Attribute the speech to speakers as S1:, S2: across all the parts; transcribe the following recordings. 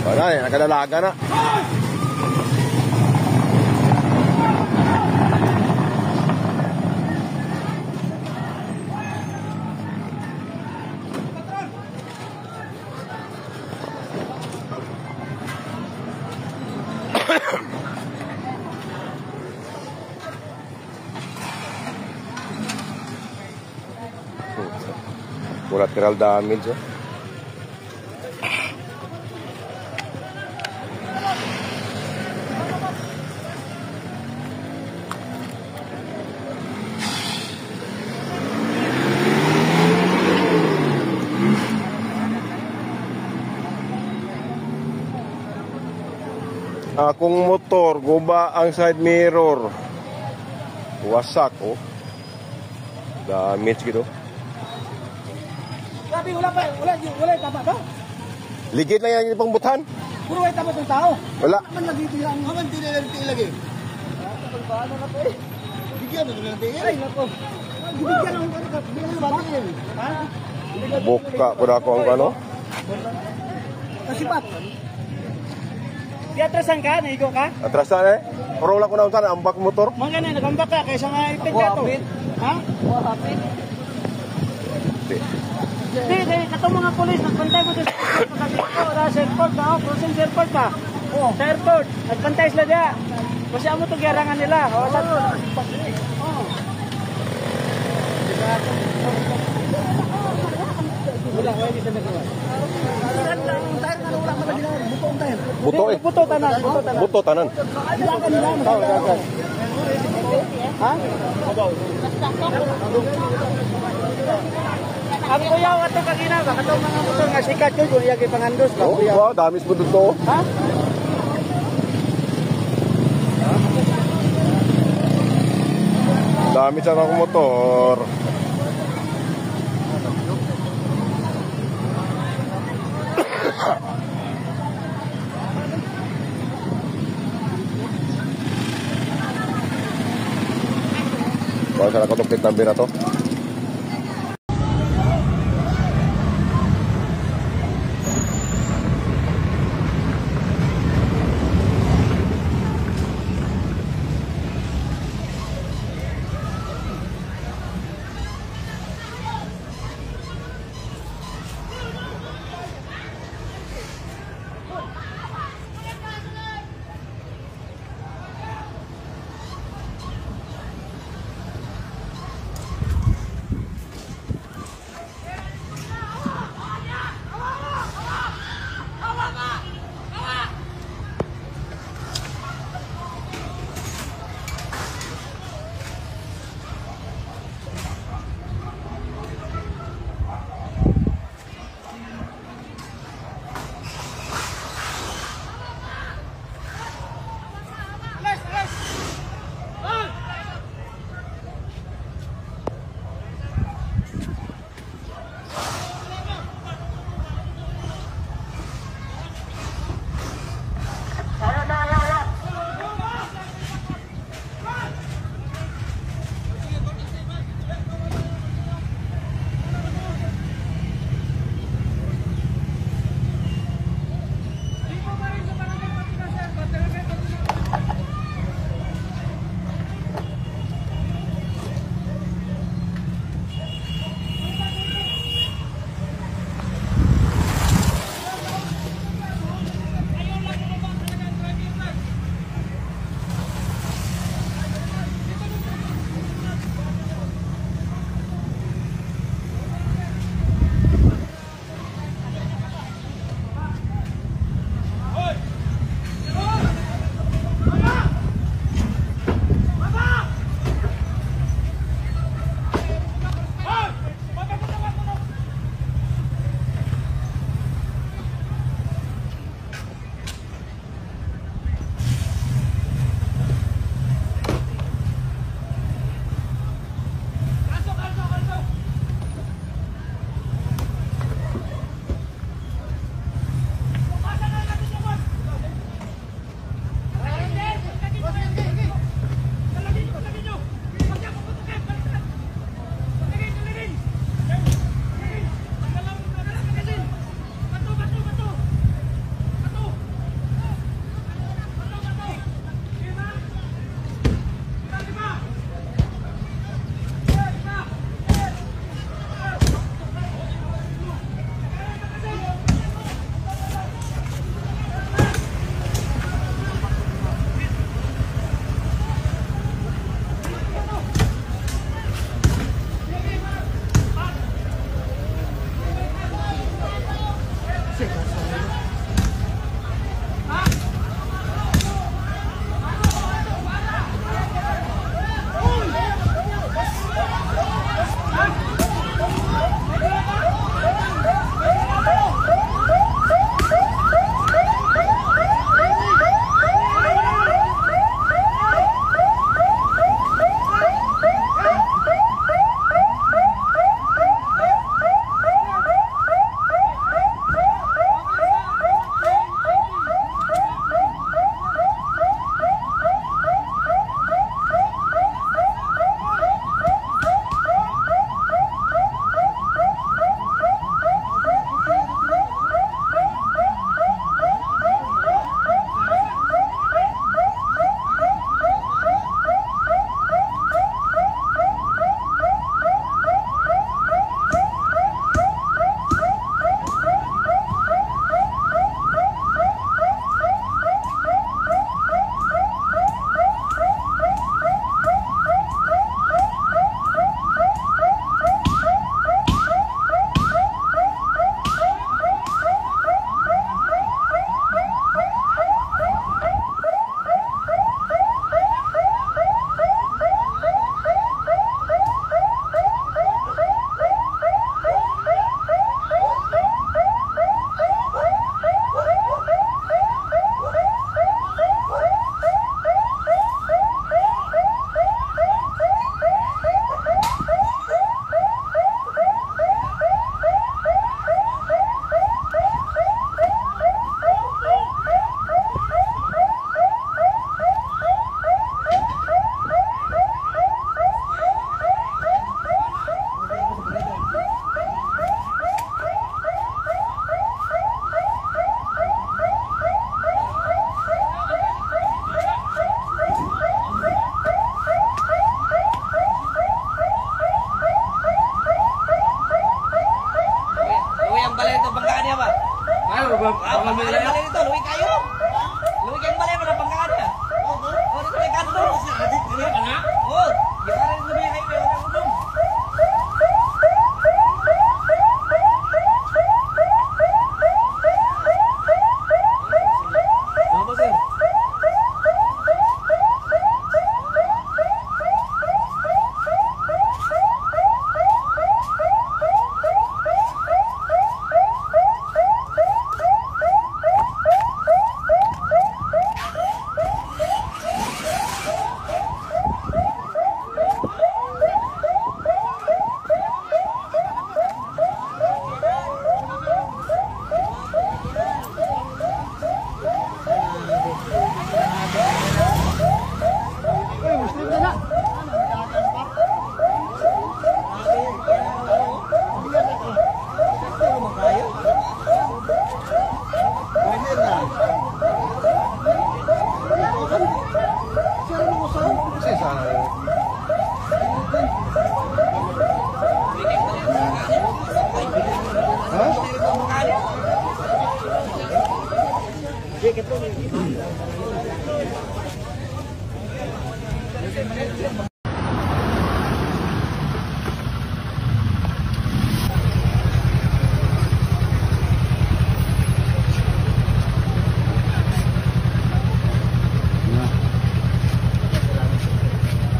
S1: Wala eh, nakadalaga na. Collateral damage, oh. Akong motor, guba ang side mirror. Wasak, oh. Damage gitu.
S2: Sabi, wala tama ba?
S1: Ligid lang yan yung pangbutan.
S2: Puro ay tama ng tao.
S1: Wala.
S2: Naman nagtitilang. Naman tinilang lagi. Paano na to eh? Bigyan mo na natin. Ay, nako. Bigyan ng ano ka? Bigyan ng bata yan. Ha?
S1: Buka po na ako ang ano.
S2: Kasipat. Di atrasan ka? Naigo ka?
S1: Atrasan eh. Parola ko na sana ambak motor.
S2: Mga ganun, nagambak ka kaysa nga ipin ka to. Ha? Hapit. Hindi, katong mga polis, nagpantay mo sa airport ba? Crossing sa airport ba? Oo. Sa airport, nagpantay sila dya. Kasi amo itong garangan nila. Oo. Wala, wala dito nagawa.
S1: Buto eh.
S2: Buto tanan.
S1: Buto tanan.
S2: Ilakan nila. Ha? Ang kuyaw ato kagina ba? Katong mga motor nga sikat yun, kung iyagi pangandos ba?
S1: Oh, wow, damis po dito.
S2: Ha?
S1: Dami sa akong motor. Baka sa nakatupit ng bina to.
S3: Pangalan ba nito? Luwi kayo. Luwi kayo pala yung pangalan niya. Oh, dito may kanto. Oh, di ba rin luwi kayo may orang udong. Apa sir?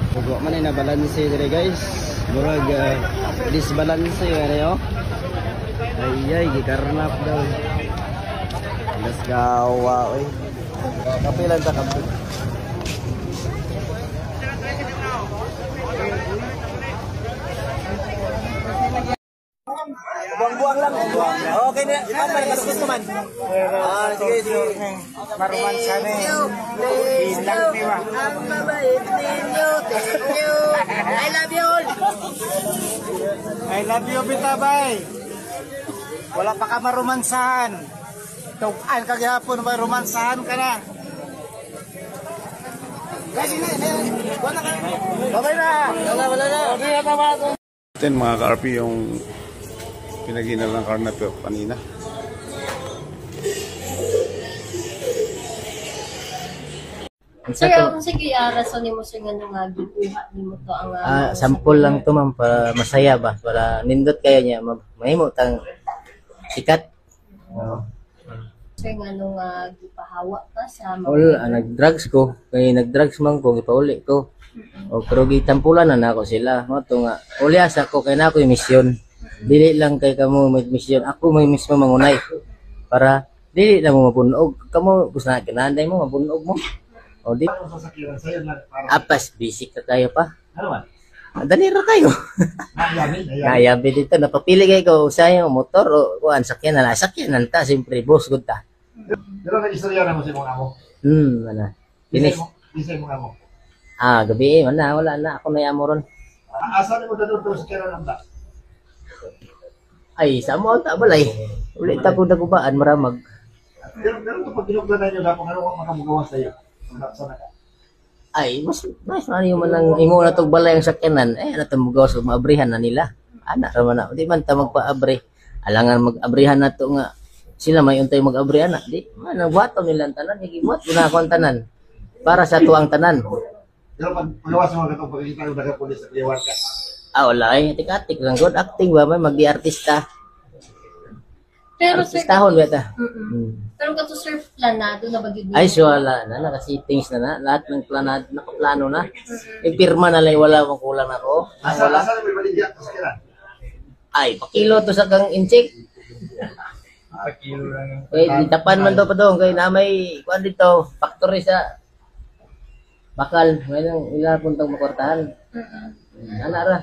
S4: Pagwa man ay nabalanse dire guys. Murag disbalanse ano. Ay gikarnap daw. Let's gawa oy. Kapilan ta kapit.
S3: Buang-buang lang. Okay na. Ano ba mas gusto man? Sige.
S2: Maruman sana. Ilang diwa.
S3: Ang mabait ninyo. Thank you. I love you all.
S2: I love you, Bitabay. Wala pa ka marumansahan. Tugan ka gihapon, may rumansahan ka na. Kasi wala ka na. Babay na. Wala na. Okay na tama.
S1: Then mga ka-RP yung pinagina ng karna kanina.
S5: Sir, kung sige, rason ni mo sir nga nga gikuha ni mo to ang
S4: Sample lang to ma'am para masaya ba, para nindot kayo niya, mahimo tang sikat.
S5: sir nga gipahawa ka sa
S4: Wala, nag-drugs ko, kay nag-drugs man ko, gipauli ko. O pero gitampulan na ako sila. Mo to nga, ulias ako kay na ako yung misyon. Dili lang kay kamo may misyon, ako may mismo mangunay. Para dili na mo mabunog, kamo gusto na kinanday mo mabunog mo. O di apas busy ka kayo pa.
S3: Ano man?
S4: Dali ra kayo. Nayabi dito, napapili kayo ko usahay yung motor o kuan sakyan na sakyan ta siyempre boss gud ta.
S3: Pero nag-istorya na mo si mong amo.
S4: Ano. Finish.
S3: Isay mong amo.
S4: Gabi man na wala na ako na amo ron.
S3: Asa mo dadto sa kera lang ta?
S4: Ay, sa mo ta balay. Uli ta ko dagubaan maramag.
S3: Pero ito pag ginugdan niyo dapat ano makamugawas sa iyo. Sana ka.
S4: Ay, mas ano yung manang imo na tog balay ang sakyanan, ano tumugaw sa maabrihan na nila. Ana ra man na, di man ta magpa-abri. Alangan mag-abrihan na to nga sila may untay mag-abrihan na. Di man nagwato nila ang tanan, gibuhat na ako ang tanan para sa tuang tanan.
S3: Pero pag pagawas mo katong pagkita ng daga pulis sa liwat ka.
S4: Wala ay tik-atik lang good acting ba may mag-artista.
S5: pero sir
S4: Artistahon ba ta?
S5: pero kato sir planado na ba gyud
S4: Ay, so wala na, naka-settings na lahat ng planado, nakaplano na. Ipirma na lang, wala akong kulang ako.
S3: Asa
S4: Wala.
S3: may baligya sa kera?
S4: Ay, pakilo to sa kang inchik.
S3: Kilo lang.
S4: Kay ditapan man daw pa doon, kay na may, kuan dito, factory sa bakal. May nang ilapuntang makwartahan. Ana ra.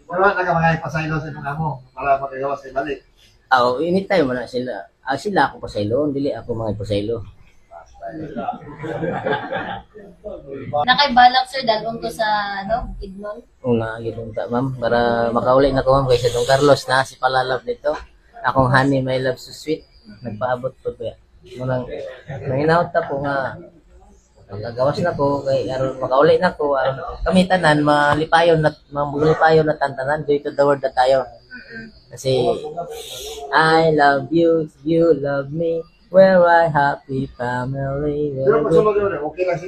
S3: Wala na ka mga ipasaylo sa mga amo para makagawas kay balik.
S4: Init tayo man na sila. Sila ako pasaylo, dili ako mga pasaylo.
S5: nakaibalak sir dalon ko sa Idnon.
S4: Una, gipunta ma'am, para makauli na ko ma'am kay sa Don Carlos na si Palalab dito. Akong honey, my love so sweet. Nagpaabot po kaya. Munang nanginawat ta po nga gagawas na ko kay aron makauli na ko aron kami tanan malipayon na tantanan dito the word na tayo. Kasi, I love you, you love me, we're a happy family.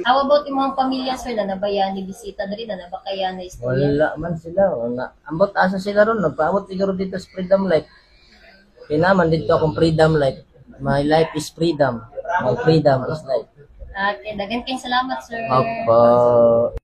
S5: How about yung mga pamilya, sir, na nabayani, bisita na rin, na nabakayan na istorya?
S4: Wala man sila. Wala. Ambot asa sila ron. Nagpaabot siguro dito sa Freedom Life. Kinaman dito akong Freedom Life. My life is freedom. My freedom is life.
S5: Okay, dagan kayong salamat, sir.
S4: Opo.